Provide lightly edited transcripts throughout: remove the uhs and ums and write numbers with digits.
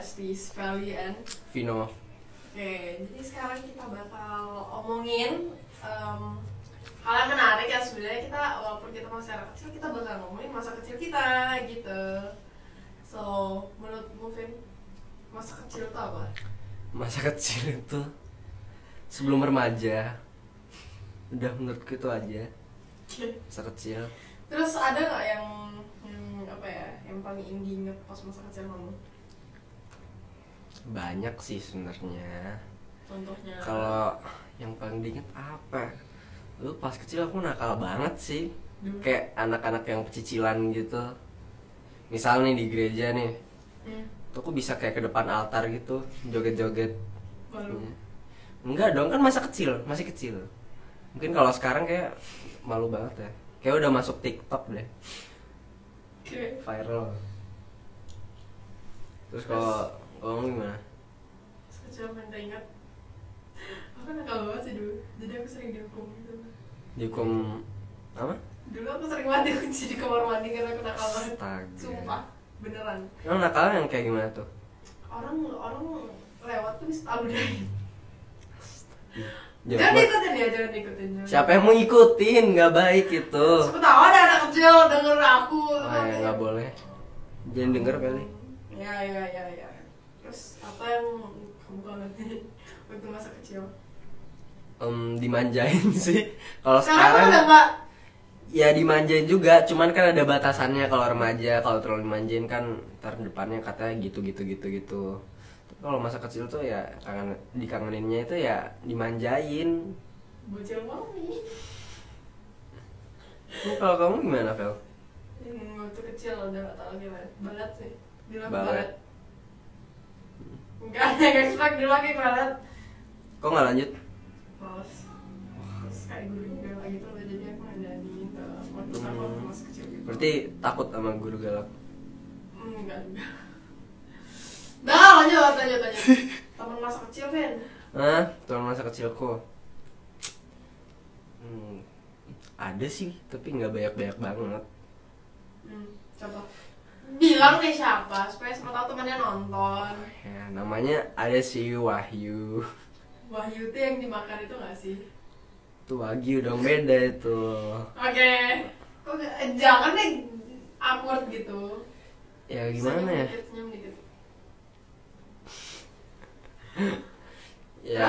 besties Feli and Vino. Oke, jadi sekarang kita bakal omongin hal yang menarik ya. Sebenarnya kita walaupun kita masih anak kecil, kita bakal ngomongin masa kecil kita gitu. So, menurut Muvin, masa kecil itu apa? Masa kecil itu sebelum remaja. Udah menurutku itu aja. Masa kecil. Terus ada nggak yang apa ya, yang paling diinget pas masa kecil kamu? Banyak sih sebenarnya. Contohnya? Kalau yang paling diinget apa? Lu pas kecil aku nakal banget sih. Kayak anak-anak yang pecicilan gitu. Misal nih di gereja nih, tuh aku bisa kayak ke depan altar gitu, joget-joget. Malu? Enggak dong, kan masa kecil, masih kecil. Mungkin kalau sekarang kayak malu banget ya. Kayak udah masuk TikTok deh. Viral. Terus kalau ngomong gimana? Kecil minta ingat. Aku nakal banget sih dulu, jadi aku sering dihukum gitu. Dihukum apa? Dulu aku sering mandi kunci di kamar mandi karena aku nakal banget. Astaga. Sumpah, beneran. Emang nakal yang kayak gimana tuh? Orang lewat tuh bisa taludahin. Ya, Jangan buat- ikutin ya, jangan ikutin. Siapa yang mau ngikutin? Nggak baik itu. Siapa tahu ada anak kecil denger aku. Oh ya, nggak boleh. Jangan denger kali. Ya. Terus apa yang kamu kangenin waktu masa kecil? Dimanjain sih. Kalau Sekarang sekarang udah nggak. ya dimanjain juga, cuman kan ada batasannya. Kalau remaja, kalau terlalu dimanjain kan ntar depannya katanya gitu. Kalau masa kecil tuh ya dikangeninnya itu ya dimanjain. Bocil mami. Kalau kamu gimana, Vel? Waktu kecil udah gak tau gimana. Balet sih. Bilang Balet. balet. Enggak ada yang expect dia lagi balet. Kok nggak lanjut? Males. Terus kayak guru juga lagi tuh, jadi aku ada di waktu aku masih kecil gitu. Berarti takut sama guru galak? Enggak juga. Nah, lanjut. Teman masa kecil, Ben. Hah? Teman masa kecilku? Ada sih, tapi nggak banyak banget. Coba bilang deh siapa, supaya semua tahu temannya nonton. Ya, namanya ada si Wahyu. Wahyu tuh yang dimakan itu nggak sih? Tuh Wagyu dong, beda itu. Oke. Kok jangan deh awkward gitu. Ya gimana ya? Senyum dikit. Ya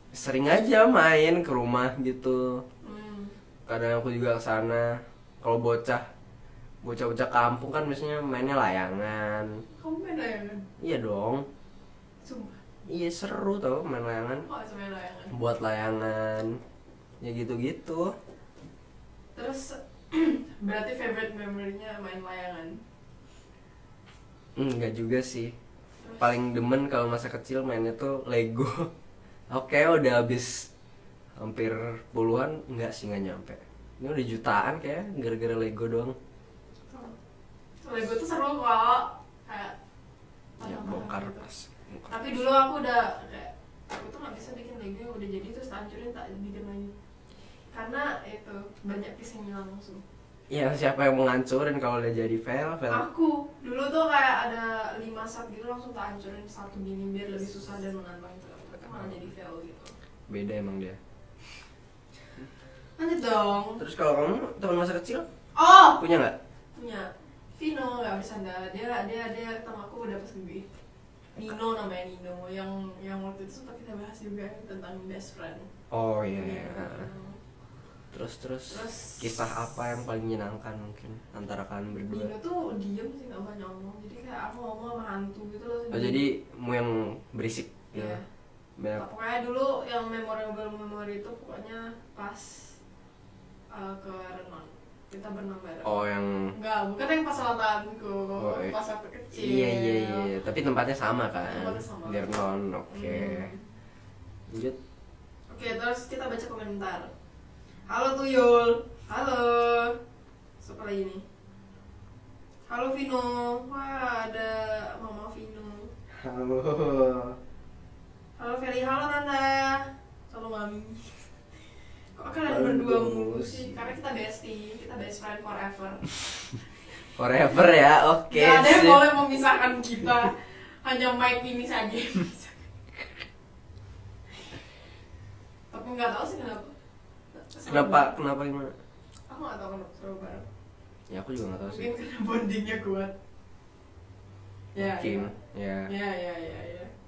sering aja main ke rumah gitu. Kadang aku juga kesana. Kalau bocah kampung kan biasanya mainnya layangan. Kamu main layangan? Iya dong. Sumpah. Iya seru tau main layangan. Oh, main layangan. Buat layangan. Ya gitu-gitu. Terus berarti favorite memory-nya main layangan? Enggak juga sih. Paling demen kalau masa kecil mainnya tuh Lego. Oke, udah habis hampir puluhan, enggak sih, nggak nyampe. Ini udah jutaan kayak gara-gara Lego doang. Lego tuh seru kok. Kayak Ya bongkar gitu. pas. Tapi dulu aku udah kayak aku tuh nggak bisa bikin Lego yang udah jadi terus hancurin tak bikin lagi. Karena itu banyak piece yang hilang langsung. Ya siapa yang mau ngancurin kalau udah jadi fail? Aku dulu tuh kayak ada 5 set gitu langsung tak hancurin satu gini biar lebih susah dan menantang itu. Tapi malah jadi fail gitu. Beda emang dia. Lanjut dong. Terus kalau kamu teman masa kecil Oh, punya nggak? punya Vino, nggak bercanda. Dia ketemu aku udah pas gede. Nino namanya, Nino yang waktu itu sempat kita bahas juga tentang best friend. Oh iya. Iya. Terus kisah apa yang paling menyenangkan mungkin antara kalian berdua? Nino tuh diem sih, nggak banyak ngomong. Jadi kayak aku ngomong sama hantu gitu loh. Oh jadi mu yang berisik gitu. Iya. Banyak. Nah, pokoknya dulu yang memori itu pokoknya pas ke Renon kita berenang bareng. Oh yang Bukan yang pas ulang tahunku, iya. pas waktu kecil. Iya. Tapi tempatnya sama kan? Tempatnya sama. Dernon, oke. Lanjut. Oke, terus kita baca komentar. Halo Tuyul. Halo. Siapa lagi nih? Halo Vino. Wah, ada Mama Vino. Halo. Halo Feli. Halo Tante. Halo Mami. Kok kalian Halo, berdua Bos. mulu sih? Karena kita bestie, kita best friend forever. Forever ya, oke. Gak ada yang sip. boleh memisahkan kita. hanya mic ini saja. Tapi nggak tahu sih kenapa gimana? Aku nggak tahu kenapa seru banget. Ya aku juga nggak tahu sih. Mungkin karena bondingnya kuat. Mungkin. Ya.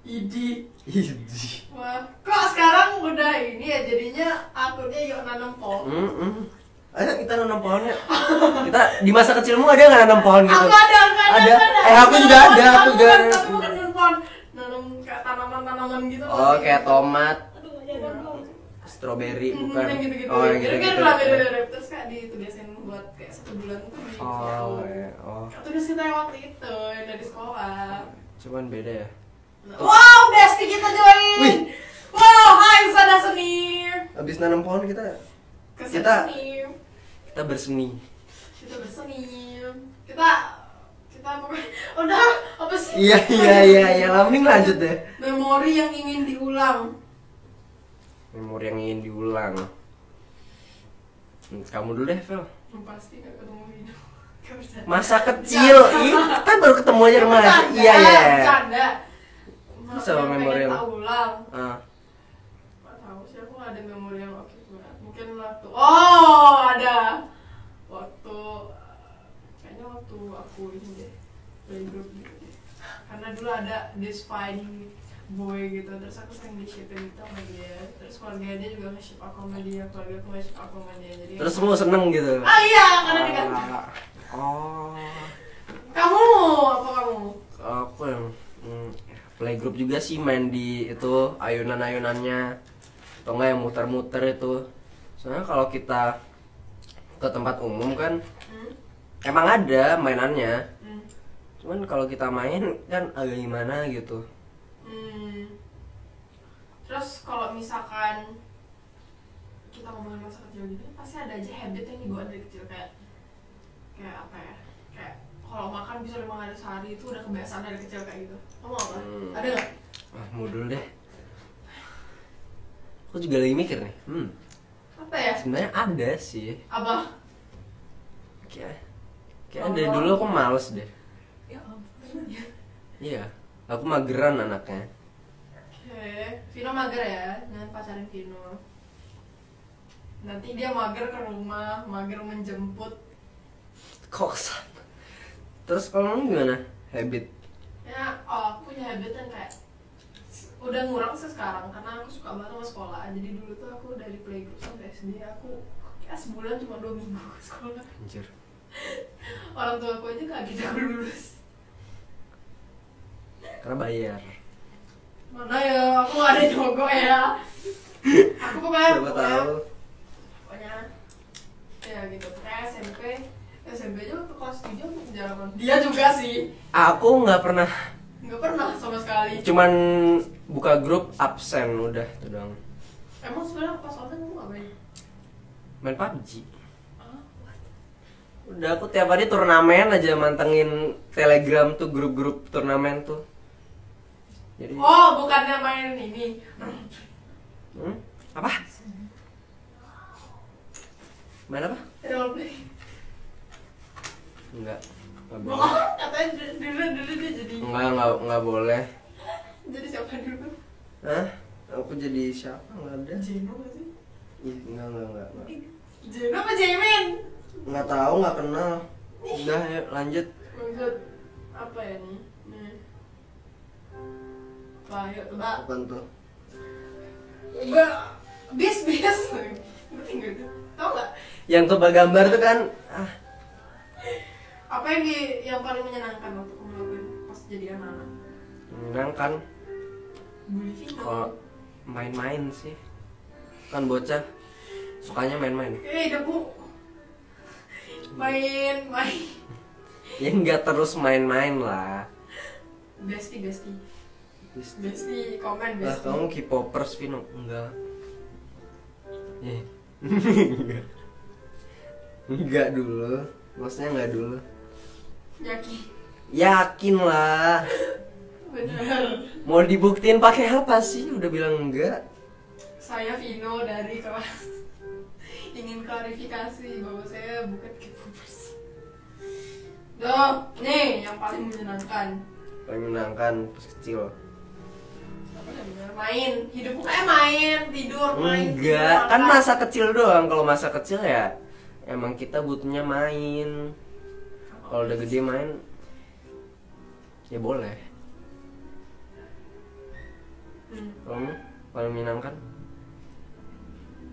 Idi. Wah, kok sekarang udah ini ya jadinya akunnya yuk nanam pohon. Ayo kita nanam pohon ya. Kita di masa kecilmu ada nggak nanam pohon gitu? Aku ada. Aku juga ada. Tapi bukan nanam pohon, nanam kayak tanaman gitu. Oh, kayak tomat, Aduh, jangan dong. stroberi bukan? Yang gitu-gitu. Oh, yang gitu-gitu. Terus kayak ditugasin buat kayak 1 bulan tuh di Oh. tugas kita yang waktu itu yang dari sekolah. Cuman beda ya. Wow, bestie kita join. Wih. Wow, hai Sada Seni. Abis nanam pohon kita berseni. Kita berseni. Kita pokoknya udah apa sih? Iya. Mending lanjut deh. Memori yang ingin diulang. Kamu dulu deh, Vel. Pasti gak ketemu Vino. Masa kecil, kita baru ketemu aja remaja. Iya. Bercanda. Sama memori yang ulang. Gak tahu sih, aku gak ada memori yang oke banget. Mungkin waktu ada kayaknya waktu aku ini deh playgroup gitu deh. Karena dulu ada this fine boy gitu, terus aku sering di-shipin gitu sama dia. Terus keluarga dia juga nge-ship aku sama dia, keluarga aku nge-ship aku sama dia. Jadi terus semua seneng gitu. Iya, karena diganti. Kamu? Aku yang playgroup juga sih, main di itu ayunan-ayunannya atau enggak yang muter-muter itu. Soalnya kalau kita ke tempat umum kan emang ada mainannya, cuman kalau kita main kan agak gimana gitu. Terus kalau misalkan kita ngomongin masa kecil gitu pasti ada aja habit yang dibawa dari kecil, kayak apa ya, kayak kalau makan bisa 5 kali sehari itu udah kebiasaan dari kecil kayak gitu. Kamu apa? Ada nggak? Mudul deh. Aku juga lagi mikir nih. Apa ya? Sebenarnya ada sih. Apa? Kayak dari dulu aku males deh. Ya ampun. Iya, aku mageran anaknya. Vino mager ya, jangan pacarin Vino. Nanti dia mager ke rumah, mager menjemput. Kok sana? Terus kalau kamu gimana? Habit? Ya, aku punya habit yang kayak udah ngurang sih sekarang karena aku suka banget sama sekolah. Jadi dulu tuh aku dari playgroup sampai SD aku kayak sebulan cuma 2 minggu ke sekolah. Anjir. Orang tua aku aja kaget aku lulus. Karena bayar. Mana ya, aku gak ada nyogok ya. Aku pokoknya ya gitu. Kayak SMP aja waktu kelas 3 aku penjarakan. Dia juga sih. Aku nggak pernah sama sekali. Cuman buka grup absen udah itu doang. Emang sebenarnya pas online kamu ngapain? Main PUBG. Udah aku tiap hari turnamen aja, mantengin Telegram tuh, grup-grup turnamen tuh. Jadi bukannya main ini. Apa? Main apa? Roleplay. Enggak boleh. Katanya dulu dia jadi. Enggak boleh. Jadi siapa dulu? Hah? Aku jadi siapa? Enggak ada. Jeno gak sih? Ih, enggak. Jeno apa Jamin? Enggak tahu, enggak kenal. Udah, yuk lanjut. Apa ya nih? Wah, yuk tebak. Apaan tuh? Bis. Ngerti gak tuh? Tau gak? Yang tebak gambar tuh kan Apa yang paling menyenangkan waktu kamu lakuin pas jadi anak-anak? menyenangkan. Bully Vino. Kalau main-main sih, kan bocah sukanya main-main. Debu. Main. Ya enggak terus main-main lah. Bestie, komen Lah bestie. kamu K-popers, Vino? Enggak. Enggak dulu. Maksudnya enggak dulu. Yakin lah. Bener. Mau dibuktiin pakai apa sih? Udah bilang enggak. Saya Vino dari kelas ingin klarifikasi bahwa saya bukan K-popers. Nih yang paling menyenangkan. paling menyenangkan pas kecil? Main, hidupku kayak main, tidur, main. Enggak, tidur, kan makan. masa kecil doang. Kalau masa kecil ya emang kita butuhnya main. Kalau udah gede main ya boleh. Kamu paling menyenangkan?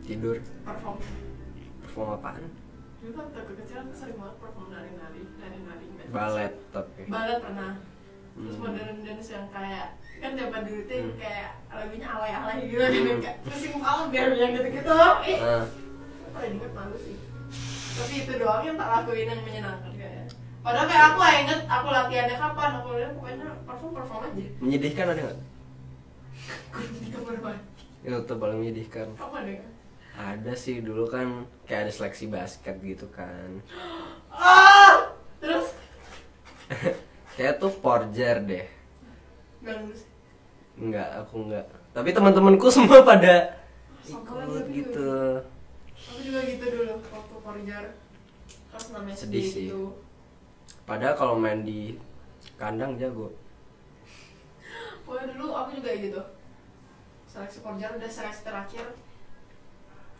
Tidur. Perform apaan? Dulu waktu kecil aku sering banget perform nari-nari. Balet tapi. Balet pernah. Terus modern dance yang kayak kan zaman dulu tuh yang kayak lagunya alay-alay gitu kan kayak pusing kepala biar yang gitu-gitu. Paling inget malu sih. Tapi itu doang yang tak lakuin yang menyenangkan kayaknya. Padahal kayak aku inget aku latihannya kapan, aku lihat pokoknya perform aja. Menyedihkan ada nggak? Kapan? Itu paling menyedihkan. Kamu ada nggak? Ada sih dulu kan kayak ada seleksi basket gitu kan. Terus? Kayak tuh porjer deh. Nggak lulus. Enggak, aku enggak. Tapi teman-temanku semua pada ikut gitu. Aku juga gitu dulu waktu porjar. Pas namanya Sedih sih. gitu. Padahal kalau main di kandang jago. Wah dulu aku juga gitu. Seleksi porjar udah seleksi terakhir.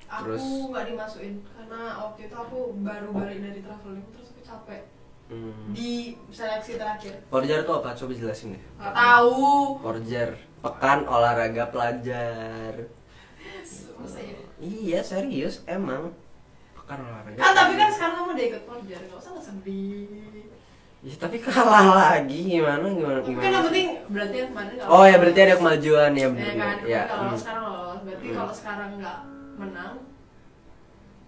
Aku Terus? nggak dimasukin karena waktu itu aku baru balik dari traveling terus aku capek di seleksi terakhir. Porjer tuh apa? Coba jelasin deh. Nggak tahu. Porjer, pekan olahraga pelajar. Masa ya? Iya serius emang pekan olahraga. Kan tapi kan sekarang kamu udah ikut porjar, nggak usah sedih. Ya, tapi kalah lagi gimana gimana Kan gimana. yang penting berarti yang kemarin nggak Oh ya lolos. berarti ada kemajuan ya Ya bener. kan, Ya. kalau sekarang lolos, berarti kalau sekarang nggak menang,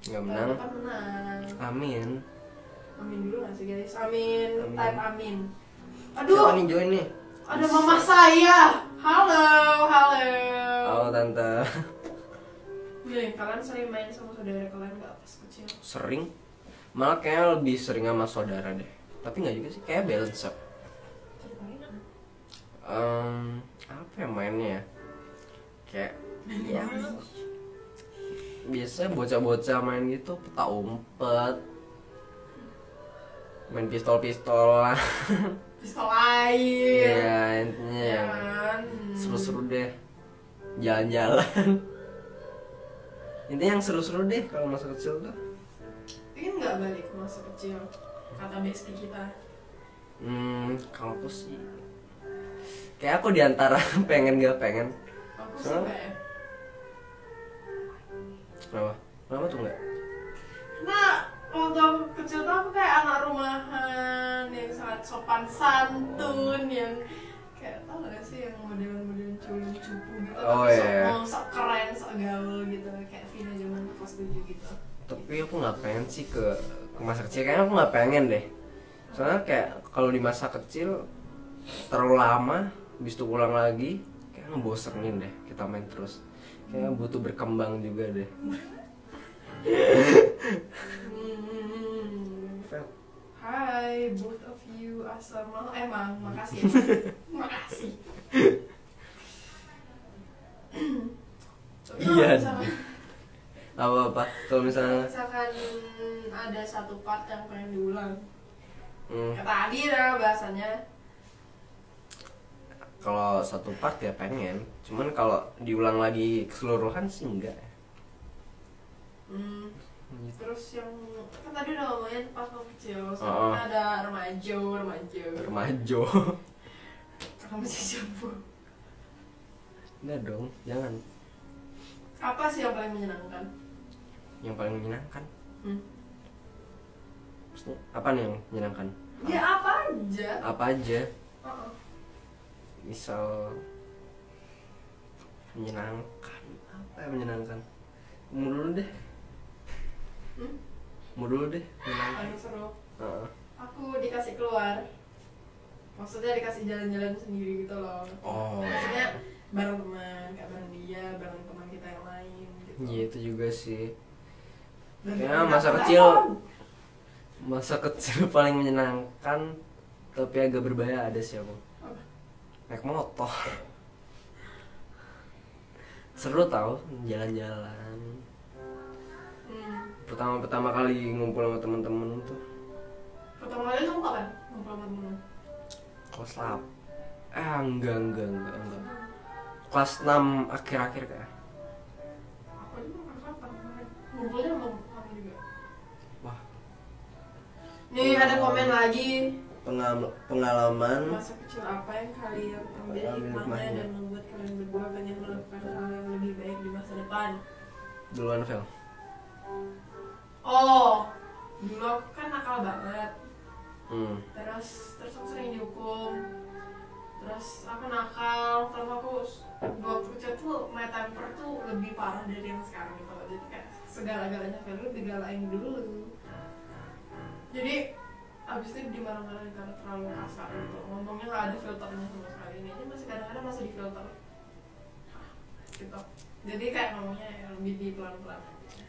Nggak menang. kan menang. Amin. Amin dulu nggak sih guys? Amin. Amin. Type amin. Siapa Aduh, nih join nih? ada mama saya. Halo, halo. Halo tante. Nih, kalian sering main sama saudara kalian nggak pas kecil? Sering. Malah kayaknya lebih sering sama saudara deh. Tapi nggak juga sih, kayak balance up. Apa ya mainnya ya? Kayak ya biasanya bocah-bocah main gitu peta umpet, main pistol-pistolan. Pistol air. Iya intinya Ya yang kan? seru-seru deh, jalan-jalan. Intinya yang seru-seru deh kalau masa kecil tuh. Pengen nggak balik ke masa kecil? Kata bestie kita. Kalau aku sih kayak aku diantara pengen gak pengen. Aku sih nggak ya. Kenapa? Kenapa tuh enggak? Nah, waktu aku kecil tuh aku kayak anak rumahan yang sangat sopan santun yang kayak tau gak sih yang model-model culun cupu gitu Oh, tapi iya. sok keren, sok gaul gitu kayak Vina zaman kelas 7 gitu. Tapi aku nggak pengen sih ke masa kecil. Kayaknya aku nggak pengen deh. Soalnya kayak kalau di masa kecil terlalu lama, habis itu pulang lagi, kayak ngebosenin deh kita main terus. Kayaknya butuh berkembang juga deh. Hai both of you, assalamualaikum. Emang makasih. Makasih. Iya. Misalkan Apa-apa? Kalau misalnya ada satu part yang pengen diulang. hmm, Kayak tadi lah bahasanya. kalau satu part ya pengen. Cuman kalau diulang lagi keseluruhan sih enggak. Terus yang kan tadi udah ngomongin pas mau kecil, Oh. sekarang ada remaja. Remajo. Kamu sih jumbo. Enggak dong, jangan. Apa sih yang paling menyenangkan? Yang paling menyenangkan. Hmm? Maksudnya apa nih yang menyenangkan? Ya apa aja. Apa aja? Uh-uh. Misal menyenangkan. Apa yang menyenangkan? Kamu dulu deh. Kamu dulu deh. Menyenangkan. Paling seru. Heeh. Aku dikasih keluar. Maksudnya dikasih jalan-jalan sendiri gitu loh. Oh. Maksudnya bareng teman, kayak bareng dia, bareng teman kita yang lain gitu. Iya itu juga sih. Dan Ya kita masa telepon. kecil. Masa kecil paling menyenangkan tapi agak berbahaya ada sih aku. Apa? Naik motor. Seru tau jalan-jalan. Pertama kali ngumpul sama temen-temen tuh Pertama kali kamu kapan? Ngumpul sama temen? kelas Enggak. Kelas 6 akhir-akhir kayak. Aku juga kapan ngumpulnya sama kamu juga. Wah, Nih ada komen lagi. pengalaman Masa kecil apa yang kalian ambil hikmahnya dan membuat kalian berdua pengen melakukan hal yang lebih baik di masa depan? duluan Vel. Oh, dulu aku kan nakal banget. Hmm. Terus aku sering dihukum. Terus aku nakal, terus aku waktu kecil tuh my temper tuh lebih parah dari yang sekarang gitu. Jadi kayak segala-galanya Velu digalain dulu. Jadi abis itu dimarah-marahin karena terlalu kasar gitu. Ngomongnya nggak ada filternya sama sekali. Ini aja masih kadang-kadang masih di filter. Gitu. Jadi kayak ngomongnya ya lebih di pelan-pelan.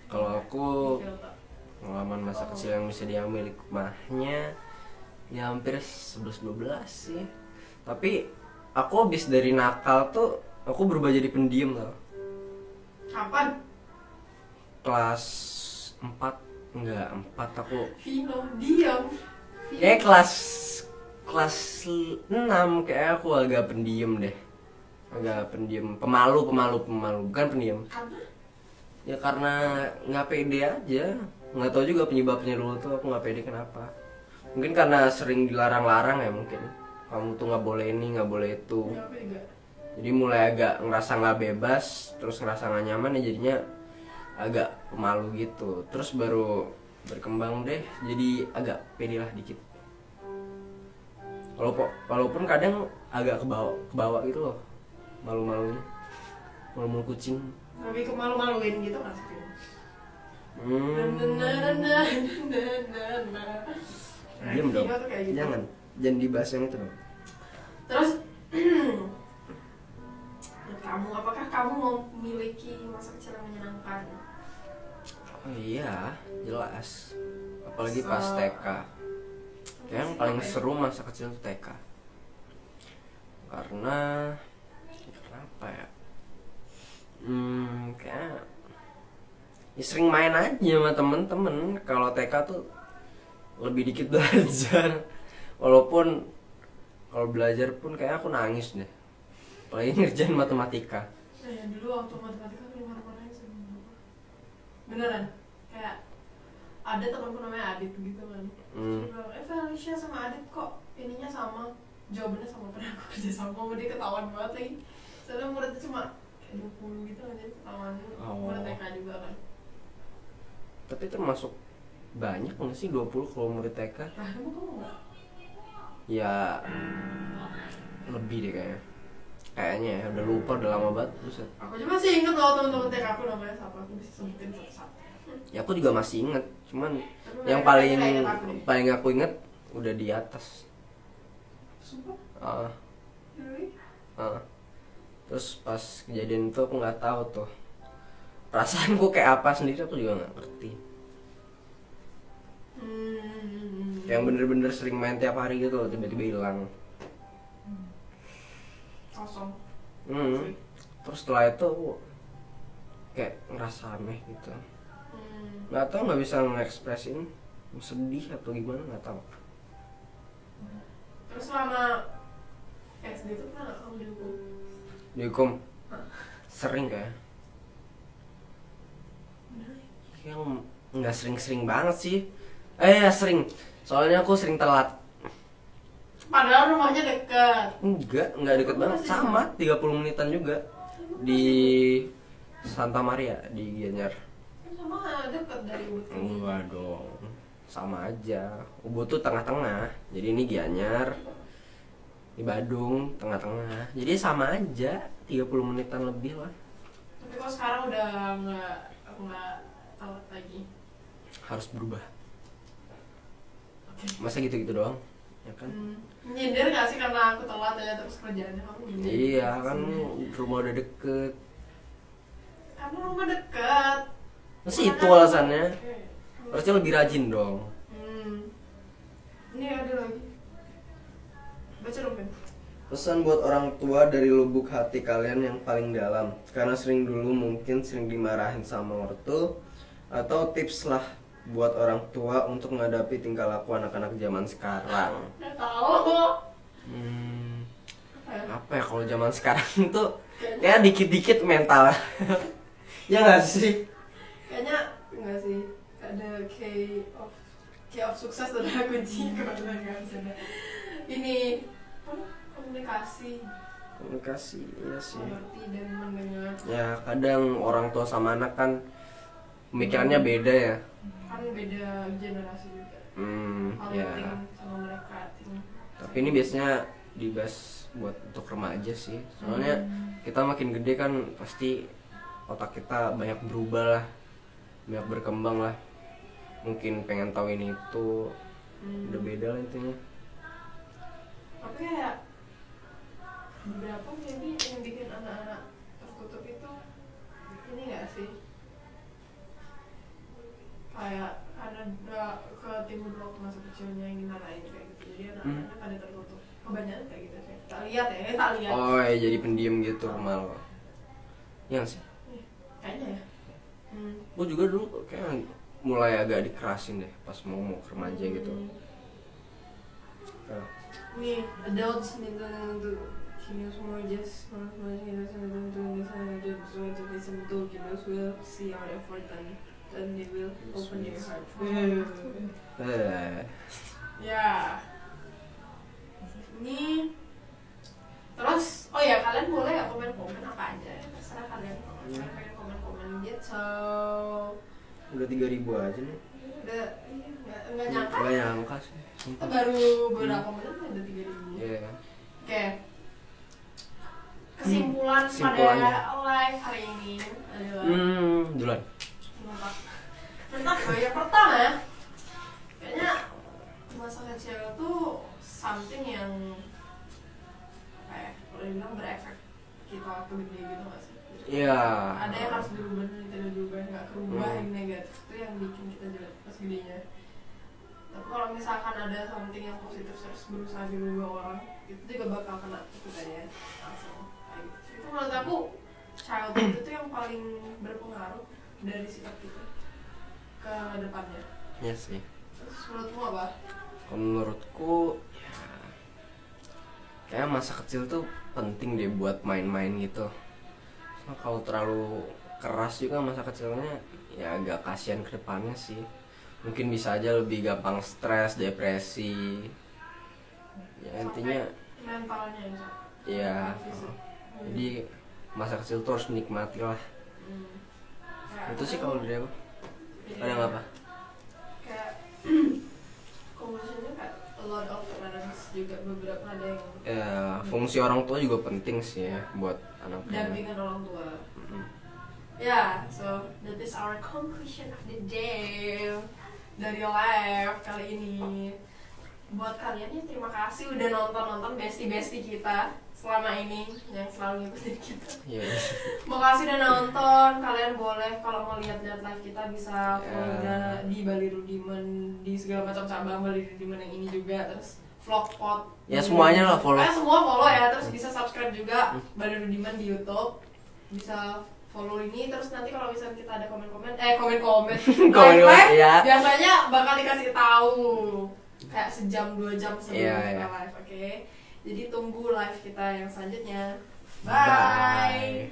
Kalau aku Di filter. pengalaman masa kecil yang bisa diambil hikmahnya ya hampir 11-12 sih. Tapi aku habis dari nakal tuh aku berubah jadi pendiam tau. Kapan? Kelas 4 enggak 4 aku Vino, diam. kayak kelas 6 kayak aku agak pendiam deh. Agak pendiam, pemalu bukan pendiam. Karena? Ya karena nggak pede aja. Nggak tahu juga penyebabnya dulu tuh aku nggak pede kenapa. Mungkin karena sering dilarang-larang ya mungkin. Kamu tuh nggak boleh ini, nggak boleh itu. Kenapa enggak? Jadi mulai agak ngerasa nggak bebas, terus ngerasa nggak nyaman ya jadinya agak pemalu gitu. Terus baru berkembang deh, jadi agak pede lah dikit. Walaupun kadang agak kebawa gitu loh, malu-malunya, malu-malu kucing. Lebih ke malu-maluin gitu nggak sih? Diam dong, Vino tuh kayak gitu. jangan dibahas yang itu dong. Terus kamu, apakah kamu memiliki masa kecil yang menyenangkan? Oh iya, jelas. Apalagi pas TK. Kayak yang paling seru masa kecil itu TK. Karena kenapa ya? Kayak ya sering main aja sama temen-temen. Kalau TK tuh lebih dikit belajar. Walaupun kalau belajar pun kayak aku nangis deh. Apalagi ngerjain matematika. Ya dulu waktu matematika aku marah-marahin sama bapak. Beneran? Kayak ada temanku namanya Adit gitu kan. Dia bilang, Felicia sama Adit kok ininya sama, jawabannya sama, pernah aku kerja sama dia ketahuan banget lagi. Soalnya muridnya cuma kayak 20 gitu aja ketahuan. Murid TK juga kan. Tapi termasuk banyak nggak sih 20 kalau murid TK? Nah, kamu nggak? Ya lebih deh kayaknya ya, udah lupa, udah lama banget. Buset. Aku aja masih inget loh teman-teman TK aku namanya siapa, aku bisa sebutin satu-satu. Ya aku juga masih inget, cuman Tapi yang mereka paling nggak inget aku deh. paling aku inget udah di atas. Sumpah? Ah, Really? terus pas kejadian itu aku nggak tahu tuh perasaanku kayak apa sendiri, aku juga nggak ngerti. Yang bener-bener sering main tiap hari gitu loh, tiba-tiba hilang. Kosong. Terus setelah itu aku kayak ngerasa aneh gitu. Nggak tahu, nggak bisa ngekspresin sedih atau gimana, nggak tahu. Terus selama SD itu pernah nggak kamu dihukum? Dihukum sering kayak. Yang nggak sering-sering banget sih. Sering. Soalnya aku sering telat. Padahal rumahnya dekat. Enggak deket banget, sama 30 menitan juga di Santa Maria di Gianyar. Sama dekat dari Ubud. Enggak dong, sama aja. Ubud tuh tengah-tengah, jadi ini Gianyar, di Badung tengah-tengah. Jadi sama aja, 30 menitan lebih lah. Tapi kok sekarang udah nggak telat lagi. Harus berubah. Masa gitu-gitu doang, ya kan? Nyindir gak sih karena aku telat aja terus kerjaannya kamu nyindir? Iya kan, rumah udah deket. Karena rumah dekat. Masih itu alasannya. Harusnya lebih rajin dong. Ini ada lagi. Baca dong, Ben. Pesan buat orang tua dari lubuk hati kalian yang paling dalam. Karena sering dulu mungkin sering dimarahin sama ortu. Atau tips lah buat orang tua untuk menghadapi tingkah laku anak-anak zaman sekarang. Nggak tahu. Hmm, Apa apa ya kalau zaman sekarang tuh kayak dikit-dikit mental. Ya nggak sih? Kayaknya enggak sih, ada key of sukses adalah kunci kepada ini komunikasi, iya sih. mengerti dan mendengar. Ya kadang orang tua sama anak kan pemikirannya beda ya. Kan beda generasi juga. Hal Ya. penting sama mereka. Tapi ini biasanya dibahas buat untuk remaja sih. Soalnya kita makin gede kan pasti otak kita banyak berubah lah, banyak berkembang lah. Mungkin pengen tahu ini itu udah beda lah intinya. Oke ya. Beberapa jadi yang bikin anak-anak tertutup itu ini nggak sih? Kayak karena ke timur waktu masa kecilnya yang dimarahin kayak gitu, jadi anak-anaknya pada tertutup. Kebanyakan kayak gitu sih. Tak lihat. Oh ya, jadi pendiam gitu malah. Iya sih. Kayaknya ya. Gue juga dulu kayak mulai agak dikerasin deh pas mau ke remaja gitu. Nih, adults need to use more just will see our effort and then they will open their heart. Ya. Ini terus, oh ya kalian boleh ya komen-komen apa aja, terserah kalian. Kalian pengen komen-komen gitu. Udah 3.000 aja nih. Udah, nggak nyangka. Nggak nyangka sih. Itu baru beberapa menit udah 3.000. Iya. Oke. Kesimpulan Kesimpulannya. pada live hari ini adalah duluan. Bentar, ya pertama kayaknya masa kecil tuh something yang apa ya, kalau dibilang berefek kita waktu gede gitu nggak sih? Iya. Ada yang harus dirubah dan tidak dirubah, nggak kerubah yang negatif itu yang bikin kita jelek pas gedenya. Tapi kalau misalkan ada something yang positif terus berusaha dirubah orang, itu juga bakal kena kita ya langsung kayak gitu. Itu menurut aku childhood itu yang paling berpengaruh dari sikap kita ke depannya. Iya sih. Terus menurutmu apa? Kalau menurutku ya kayak masa kecil tuh penting deh buat main-main gitu. So, kalau terlalu keras juga masa kecilnya ya agak kasihan ke depannya sih. Mungkin bisa aja lebih gampang stres, depresi. Ya intinya Mentalnya ya. ya. Jadi masa kecil tuh harus nikmati lah. Itu sih kalau dari aku. Ada nggak apa? Kayak conclusionnya kayak a lot of parents juga beberapa ada yang Ya, fungsi orang tua juga penting sih ya buat anak-anak. dampingan orang tua. Ya, so that is our conclusion of the day dari live kali ini. Buat kalian ya terima kasih udah nonton bestie kita selama ini yang selalu ngikutin kita. Iya. Makasih udah nonton. Kalian boleh kalau mau lihat-lihat live kita bisa follow di Bali Rudimen, di segala macam cabang Bali Rudimen yang ini juga, terus Vlogpot. Ya semuanya lah follow. Semua follow ya, terus bisa subscribe juga Bali Rudimen di YouTube. Bisa follow ini, terus nanti kalau misalnya kita ada komen-komen live, ya. biasanya bakal dikasih tahu kayak sejam 2 jam sebelum kita live, oke? Jadi tunggu live kita yang selanjutnya. Bye.